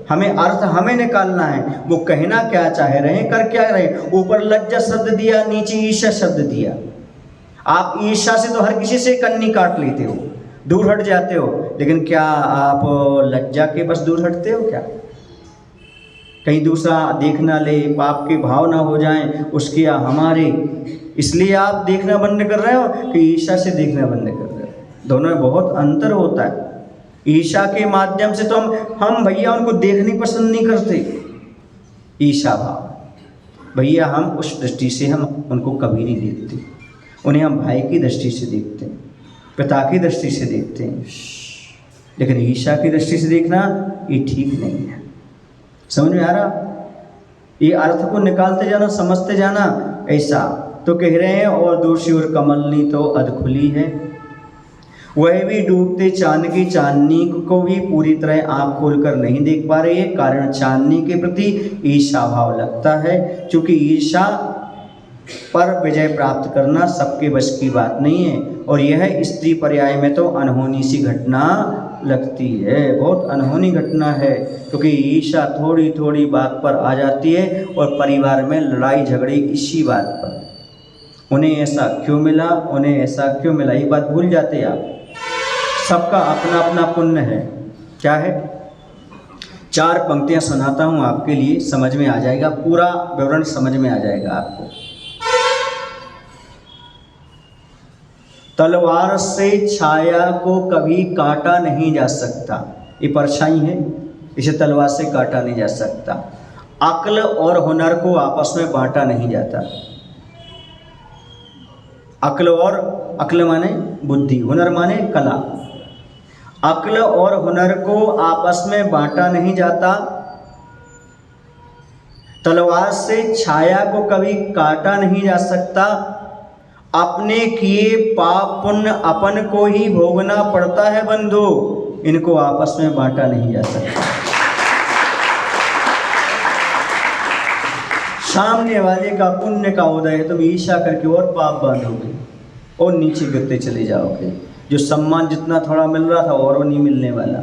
हमें अर्थ हमें निकालना है, वो कहना क्या चाह रहे हैं, कर क्या रहे हैं। ऊपर लज्जा शब्द दिया, नीचे ईर्ष्या शब्द दिया। आप ईर्ष्या से तो हर किसी से कन्नी काट लेते हो, दूर हट जाते हो, लेकिन क्या आप लज्जा के बस दूर हटते हो क्या? कहीं दूसरा देख ना ले, पाप के भाव ना हो जाएं उसके या हमारे, इसलिए आप देखना बंद कर रहे हो कि ईर्ष्या से देखना बंद कर रहे हो। दोनों में बहुत अंतर होता है। ईर्ष्या के माध्यम से तो हम भैया उनको देखनी पसंद नहीं करते, ईर्ष्या भाव भैया हम उस दृष्टि से हम उनको कभी नहीं देखते, उन्हें हम भाई की दृष्टि से देखते हैं, पिता की दृष्टि से देखते हैं, लेकिन ईर्ष्या की दृष्टि से देखना ये ठीक नहीं है। समझ में आ रहा? ये अर्थ को निकालते जाना, समझते जाना। ऐसा तो कह रहे हैं, और दूसरी ओर कमलनी तो अधखुली है, वह भी डूबते चांद की चांदनी को भी पूरी तरह आँख खोलकर नहीं देख पा रही है, कारण चांदनी के प्रति ईर्ष्या भाव लगता है। क्योंकि ईर्ष्या पर विजय प्राप्त करना सबके बस की बात नहीं है, और यह स्त्री पर्याय में तो अनहोनी सी घटना लगती है, बहुत अनहोनी घटना है। क्योंकि ईर्ष्या थोड़ी थोड़ी बात पर आ जाती है और परिवार में लड़ाई झगड़े इसी बात पर, उन्हें ऐसा क्यों मिला, उन्हें ऐसा क्यों मिला, ये बात भूल जाते हैं आप। सबका अपना अपना पुण्य है। क्या है? 4 पंक्तियां सुनाता हूं आपके लिए, समझ में आ जाएगा, पूरा विवरण समझ में आ जाएगा आपको। तलवार से छाया को कभी काटा नहीं जा सकता, ये परछाई है, इसे तलवार से काटा नहीं जा सकता। अक्ल और हुनर को आपस में बांटा नहीं जाता। अक्ल माने बुद्धि, हुनर माने कला। अक्ल और हुनर को आपस में बांटा नहीं जाता। तलवार से छाया को कभी काटा नहीं जा सकता। अपने किए पाप पुण्य अपन को ही भोगना पड़ता है बंधु, इनको आपस में बांटा नहीं जा सकता। सामने वाले का पुण्य का उदय है, तुम ईर्ष्या करके और पाप बांधोगे और नीचे गिरते चले जाओगे। जो सम्मान जितना थोड़ा मिल रहा था और वो नहीं मिलने वाला,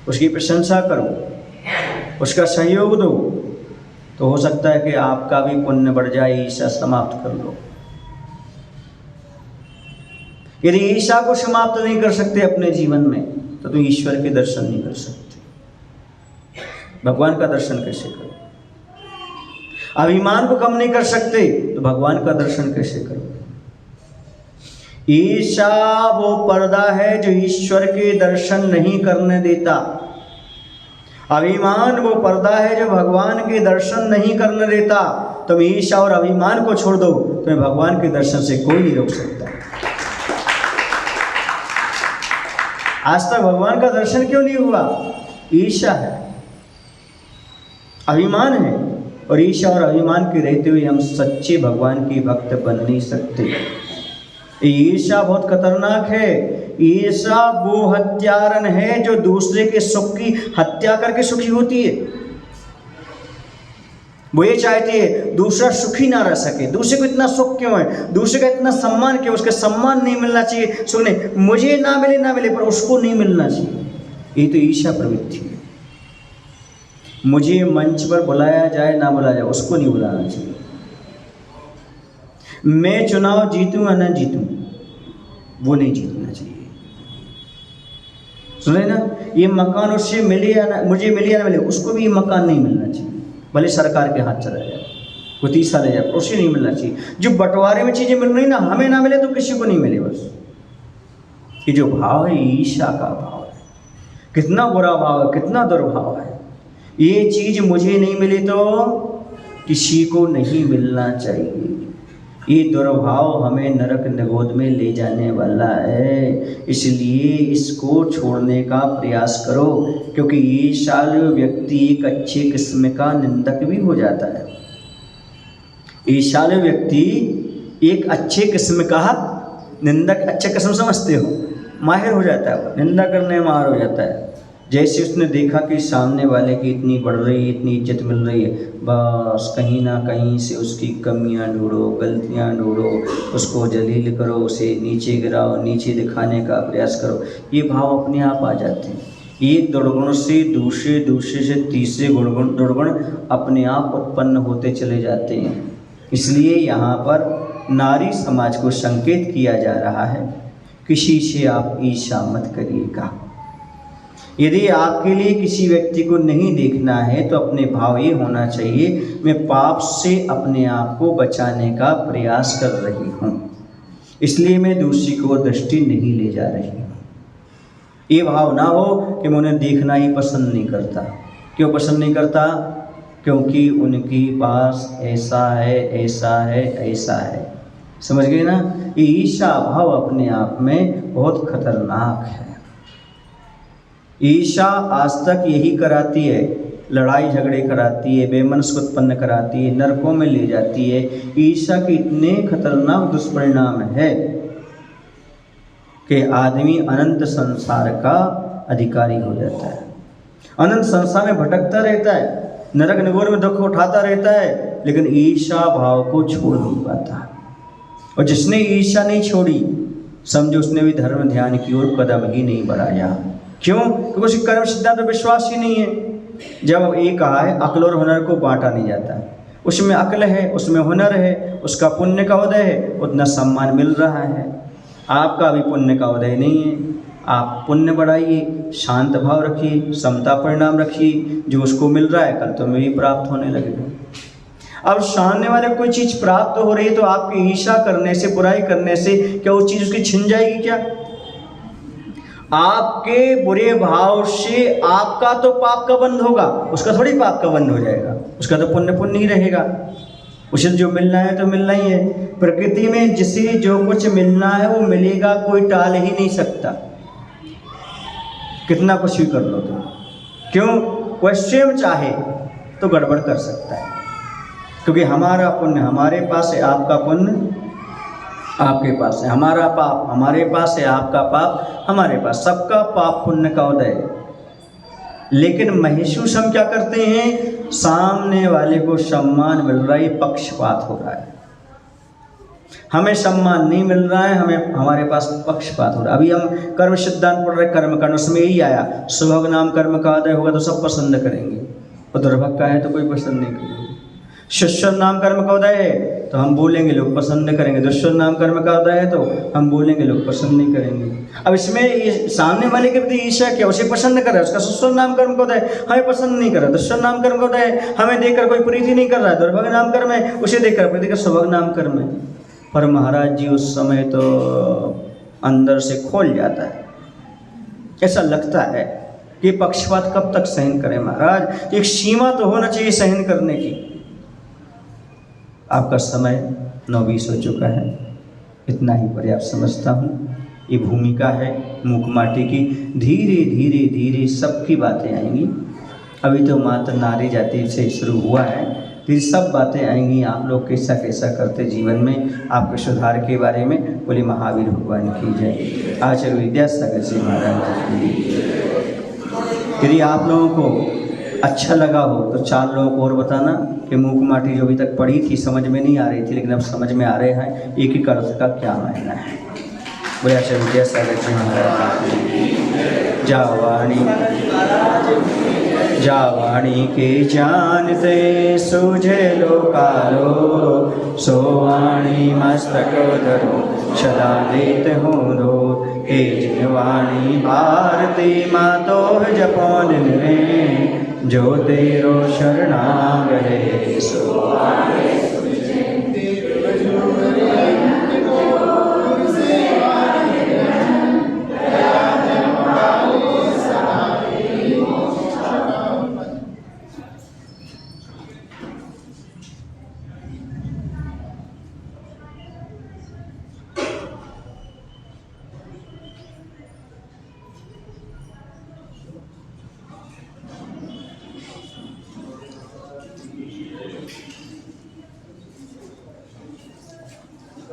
उसकी प्रशंसा करो, उसका सहयोग दो, तो हो सकता है कि आपका भी पुण्य बढ़ जाए, ईर्ष्या समाप्त कर लो। यदि ईर्ष्या को समाप्त नहीं कर सकते अपने जीवन में, तो तुम ईश्वर के दर्शन नहीं कर सकते। भगवान का दर्शन कैसे करो? अभिमान को कम नहीं कर सकते तो भगवान का दर्शन कैसे करो? ईर्ष्या वो पर्दा है जो ईश्वर के दर्शन नहीं करने देता। अभिमान वो पर्दा है जो भगवान के दर्शन नहीं करने देता। तुम ईर्ष्या और अभिमान को छोड़ दो, तुम्हें भगवान के दर्शन से कोई नहीं रोक सकता। आज तक भगवान का दर्शन क्यों नहीं हुआ? ईर्ष्या है, अभिमान है, और ईर्ष्या और अभिमान के रहते हुए हम सच्चे भगवान के भक्त बन नहीं सकते। ईर्ष्या बहुत खतरनाक है। ईर्ष्या वो हत्यारन है जो दूसरे के सुख की हत्या करके सुखी होती है। वो ये चाहती है दूसरा सुखी ना रह सके। दूसरे को इतना सुख क्यों है, दूसरे का इतना सम्मान क्यों, उसका सम्मान नहीं मिलना चाहिए, सुख नहीं, मुझे ना मिले पर उसको नहीं मिलना चाहिए। ये तो ईर्ष्या प्रवृत्ति है। मुझे मंच पर बुलाया जाए ना बुलाया जाए, उसको नहीं बुलाना चाहिए। मैं चुनाव जीतूं या ना जीतूं, वो नहीं जीतना चाहिए। सुने ना, ये मकान उससे मिले या ना, मुझे मिले या ना मिले, उसको भी ये मकान नहीं मिलना चाहिए। भले सरकार के हाथ चला जाए, कोई 30 साल ले जाए, उसे नहीं मिलना चाहिए। जो बंटवारे में चीज़ें मिल रही ना, हमें ना मिले तो किसी को नहीं मिले। बस ये जो भाव है ईर्ष्या का भाव है। कितना बुरा भाव है, कितना दुर्भाव है। ये चीज मुझे नहीं मिली तो किसी को नहीं मिलना चाहिए। ये दुर्भाव हमें नरक निगोद में ले जाने वाला है, इसलिए इसको छोड़ने का प्रयास करो, क्योंकि ईर्ष्यालु व्यक्ति एक अच्छे किस्म का निंदक भी हो जाता है। ईर्ष्यालु व्यक्ति एक अच्छे किस्म का निंदक, अच्छा किस्म समझते हो, माहिर हो जाता है, वो निंदा करने में माहिर हो जाता है। जैसे उसने देखा कि सामने वाले की इतनी बढ़ रही है, इतनी इज्जत मिल रही है, बस कहीं ना कहीं से उसकी कमियां ढूंढो, गलतियां ढूंढो, उसको जलील करो, उसे नीचे गिराओ, नीचे दिखाने का प्रयास करो। ये भाव अपने आप आ जाते हैं। एक दुर्गुण से दूसरे, दूसरे से तीसरे दुर्गुण अपने आप उत्पन्न होते चले जाते हैं। इसलिए यहाँ पर नारी समाज को संकेत किया जा रहा है, किसी से आप ईर्ष्या मत करिएगा। यदि आपके लिए किसी व्यक्ति को नहीं देखना है तो अपने भाव ये होना चाहिए, मैं पाप से अपने आप को बचाने का प्रयास कर रही हूँ, इसलिए मैं दूसरी को दृष्टि नहीं ले जा रही हूँ। ये भाव ना हो कि मैं उन्हें देखना ही पसंद नहीं करता। क्यों पसंद नहीं करता? क्योंकि उनके पास ऐसा है, ऐसा है, ऐसा है। समझ गए ना? ये ईर्ष्या भाव अपने आप में बहुत खतरनाक है। ईर्ष्या आज तक यही कराती है, लड़ाई झगड़े कराती है, बेमनस को उत्पन्न कराती है, नरकों में ले जाती है। ईर्ष्या के इतने खतरनाक दुष्परिणाम है कि आदमी अनंत संसार का अधिकारी हो जाता है, अनंत संसार में भटकता रहता है, नरक निगोर में दुख उठाता रहता है, लेकिन ईर्ष्या भाव को छोड़ नहीं पाता। और जिसने ईर्ष्या नहीं छोड़ी, समझो उसने भी धर्म ध्यान की ओर कदम ही नहीं बढ़ाया। क्यों? क्योंकि उसकी कर्म सिद्धांत पर विश्वास ही नहीं है। जब ये कहा है अक्ल और हुनर को बांटा नहीं जाता, उसमें अक्ल है, उसमें हुनर है, उसका पुण्य का उदय है, उतना सम्मान मिल रहा है। आपका भी पुण्य का उदय नहीं है। आप पुण्य बढ़ाइए, शांत भाव रखिए, समता परिणाम रखिए, जो उसको मिल रहा है कल तुम्हें भी प्राप्त होने लगेगा। अब सामने वाले कोई चीज़ प्राप्त हो रही है तो आपकी ईर्ष्या करने से, बुराई करने से क्या वो चीज़ उसकी छिन जाएगी क्या? आपके बुरे भाव से आपका तो पाप का बंध होगा, उसका थोड़ी पाप का बंध हो जाएगा, उसका तो पुण्य पुण्य ही रहेगा। उसे जो मिलना है तो मिलना ही है। प्रकृति में जिसे जो कुछ मिलना है वो मिलेगा, कोई टाल ही नहीं सकता, कितना कुछ भी कर लो तो। क्यों? वह स्वयं चाहे तो गड़बड़ कर सकता है, क्योंकि हमारा पुण्य हमारे पास है, आपका पुण्य आपके पास है, हमारा पाप हमारे पास है, आपका पाप हमारे पास, सबका पाप पुण्य का उदय। लेकिन महसूस हम क्या करते हैं? सामने वाले को सम्मान मिल रहा है, पक्षपात हो रहा है। हमें सम्मान नहीं मिल रहा है, हमें हमारे पास पक्षपात हो रहा है। अभी हम कर्म सिद्धांत पढ़ रहे, कर्म करना, उसमें यही आया, सुभग नाम कर्म का उदय होगा तो सब पसंद करेंगे, और दुर्भग का है तो कोई पसंद नहीं करेगा। शिष्य नाम कर्म का उदय है तो हम बोलेंगे, लोग पसंद करेंगे। दुष्य नाम कर्म का उदय है तो हम बोलेंगे, लोग पसंद नहीं करेंगे। अब इसमें ये सामने वाले के प्रति ईर्ष्या क्या? उसे पसंद कर रहा है, उसका सुस्वर नाम कर्म का उदय हमें पसंद नहीं कर रहा, दुष्य नाम कर्म का उदय हमें देखकर कोई प्रीति नहीं कर रहा है, दुर्भग नाम कर्म है उसे देखकर प्रीति कर, सुभग नाम कर्म है। पर महाराज जी उस समय तो अंदर से खोल जाता है, ऐसा लगता है कि पक्षपात कब तक सहन करें महाराज, एक सीमा तो होना चाहिए सहन करने की। आपका समय 9:20 हो चुका है, इतना ही पर्याप्त समझता हूँ। ये भूमिका है मूक माटी की, धीरे धीरे धीरे सबकी बातें आएंगी। अभी तो मात्र नारी जाति से शुरू हुआ है, फिर सब बातें आएंगी। आप लोग कैसा कैसा करते जीवन में, आपके सुधार के बारे में। बोले महावीर भगवान की जय। आचार्य विद्यासागर जी महाराज की। यदि आप लोगों को अच्छा लगा हो तो 4 लोगों को और बताना कि मूक माटी जो अभी तक पढ़ी थी समझ में नहीं आ रही थी, लेकिन अब समझ में आ रहे हैं एक ही अर्थ का क्या मायना है। बोले आचार्य विद्यासागर जी महाराज। जावाणी के जानते सूझे लोकालो, सोवाणी मस्तक धरो सदा देत हो दो। हे जिनवाणी भारती मातो जपो दिन रे, जो तेरो शरणाग है सोवाणी।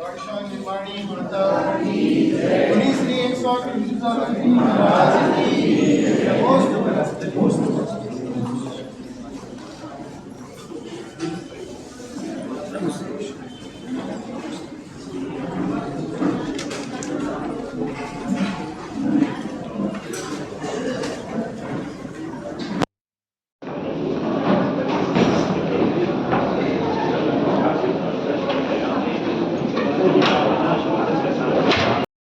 गौरीशान निर्माणी माता मुनि श्री 100 महाराज की नमोस्तुते।